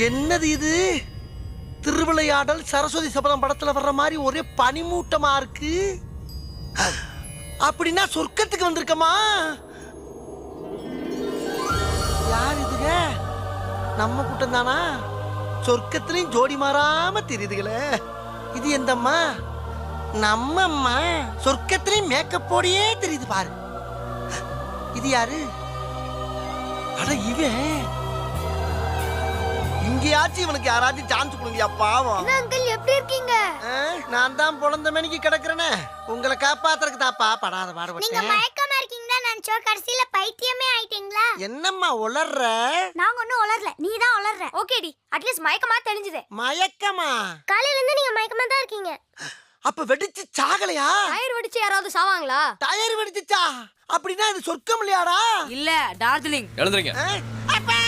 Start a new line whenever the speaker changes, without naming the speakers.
என்னது இது? திருவிளையாடல் சரஸ்வதி சபதம் படத்துல வர்ற மாதிரி ஒரே பனிமூட்டமா இருக்கு. அப்படின்னா சொர்க்கத்துக்கு வந்திருக்கமா? யார் இதுங்க? நம்ம கூட்டம் தானா? சொர்க்கத்திலையும் ஜோடி மாறாம தெரியுதுங்களே. இது எந்தம்மா? நம்ம அம்மா. சொர்க்கத்திலையும் மேக்கப் போடியே தெரியுது பாரு. இது யாரு? அட இவன். இங்கேயாச்சும் இவனுக்கு யாராச்சும் சான்ஸ் கொடுங்கயா பாவம்.
அங்கிள் எப்படி இருக்கீங்க?
நான் தான் பொழந்த மணிக்கு கிடக்குறேனே. உங்களை காப்பாத்துறதுக்கு தாப்பா படாத
நீங்க
பாடுபட்டேன்.
மயக்கமா இருக்கீங்களா நினைச்சோம், கடைசியில பைத்தியமே ஆயிட்டீங்களா?
என்னம்மா உளர்ற?
நாங்க ஒண்ணும் உளரல, நீ தான் உளர்ற. ஓகேடி, அட்லீஸ்ட் மயக்கமா தெரிஞ்சது.
மயக்கமா?
காலையில இருந்து நீங்க மயக்கமா தான் இருக்கீங்க.
அப்ப வெடிச்சு சாகலையா?
டயர் வெடிச்சு யாராவது சாவாங்களா?
டயர் வெடிச்சுச்சா? அப்படின்னா இது சொர்க்கம் இல்லையாடா?
இல்ல டார்ஜிலிங்.
எழுந்துறீங்க.
அப்பா